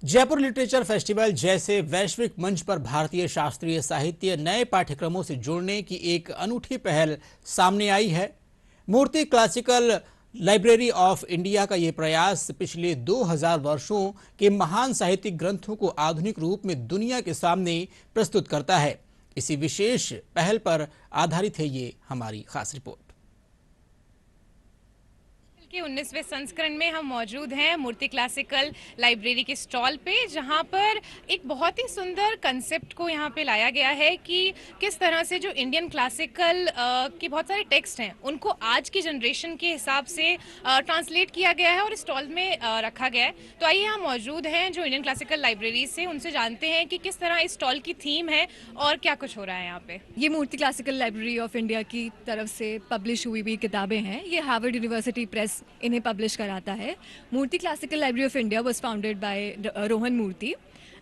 Jaipur literature festival जैसे वैश्विक मंच पर भारतीय शास्त्रीय साहित्य नए पाठ्यक्रमों से जोड़ने की एक अनूठी पहल सामने आई है। Murty classical library of India का ये प्रयास पिछले 2000 वर्षों के महान साहित्यिक ग्रंथों को आधुनिक रूप में दुनिया के सामने प्रस्तुत करता है। इसी विशेष पहल पर आधारित है ये हमारी खास रिपोर्ट। के 19वें संस्करण में हम मौजूद हैं मूर्ति क्लासिकल लाइब्रेरी के स्टॉल पे, जहां पर एक बहुत ही सुंदर कंसेप्ट को यहां पे लाया गया है कि किस तरह से जो इंडियन क्लासिकल के बहुत सारे टेक्स्ट हैं उनको आज की जनरेशन के हिसाब से ट्रांसलेट किया गया है और स्टॉल में रखा गया है। तो आइए यहाँ मौजूद हैं जो इंडियन क्लासिकल लाइब्रेरी से, उनसे जानते हैं कि किस तरह इस स्टॉल की थीम है और क्या कुछ हो रहा है यहाँ पे। ये Murty classical library of India की तरफ से पब्लिश हुई भी किताबें हैं। ये हार्वर्ड यूनिवर्सिटी प्रेस इन्हें पब्लिश कराता है। Murty classical library of India was founded by Rohan Murty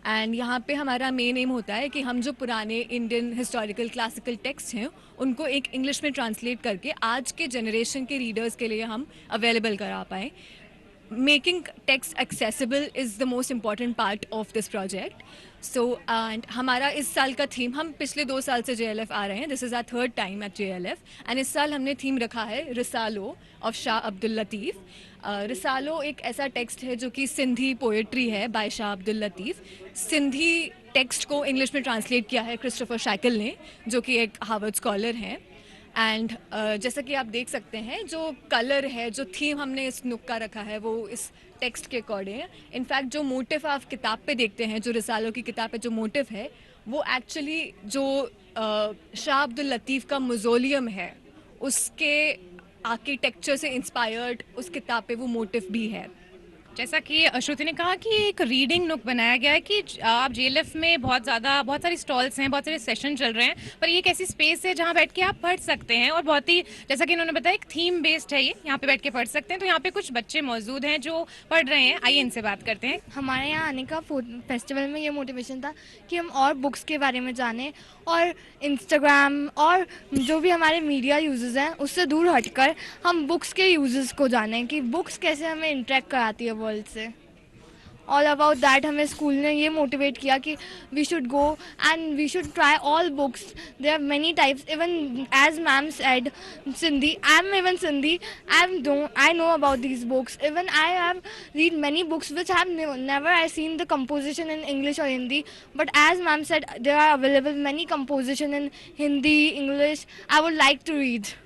and यहाँ पे हमारा मेन एम होता है कि हम जो पुराने इंडियन हिस्टोरिकल क्लासिकल टेक्स्ट हैं उनको एक इंग्लिश में ट्रांसलेट करके आज के जनरेशन के रीडर्स के लिए हम अवेलेबल करा पाएँ। Making text accessible is the most important part of this project. So and हमारा इस साल का थीम, हम पिछले 2 साल से JLF आ रहे हैं, this is our third time at JLF and इस साल हमने थीम रखा है रिसालो ऑफ शाह अब्दुल लतीफ़। रिसालो एक ऐसा टेक्स्ट है जो कि सिंधी पोएट्री है बाय शाह अब्दुल लतीफ़। सिंधी टेक्स्ट को इंग्लिश में ट्रांसलेट किया है क्रिस्टोफर शैकल ने, जो कि एक हार्वर्ड स्कॉलर हैं। एंड जैसा कि आप देख सकते हैं जो कलर है, जो थीम हमने इस नुक का रखा है वो इस टेक्स्ट के अकॉर्डिंग है। इनफैक्ट जो मोटिव आप किताब पे देखते हैं, जो रिसालो की किताब पे जो मोटिव है वो एक्चुअली जो शाह अब्दुल लतीफ़ का मौज़ोलियम है उसके आर्किटेक्चर से इंस्पायर्ड उस किताब पे वो मोटिव भी है। जैसा कि श्रुति ने कहा कि एक रीडिंग नुक बनाया गया है कि आप JLF में बहुत सारी स्टॉल्स हैं, बहुत सारे सेशन चल रहे हैं, पर ये एक ऐसी स्पेस है जहाँ बैठ के आप पढ़ सकते हैं और बहुत ही, जैसा कि इन्होंने बताया, एक थीम बेस्ड है ये, यहाँ पे बैठ के पढ़ सकते हैं। तो यहाँ पे कुछ बच्चे मौजूद हैं जो पढ़ रहे हैं, आइए इनसे बात करते हैं। हमारे यहाँ आने का फेस्टिवल में ये मोटिवेशन था कि हम और बुक्स के बारे में जानें और इंस्टाग्राम और जो भी हमारे मीडिया यूजेस हैं उससे दूर हटकर हम बुक्स के यूजेस को जानें कि बुक्स कैसे हमें इंटरेक्ट कराती है वर्ल्ड से। ऑल अबाउट दैट हमें स्कूल ने ये मोटिवेट किया कि we should go and we should try all books. There are many types, even as ma'am said, Sindhi, I'm even Sindhi, I know about these books. Even I have read many books which I have never seen the composition in English or Hindi, but as ma'am said, there are available many composition in Hindi, English. I would like to read.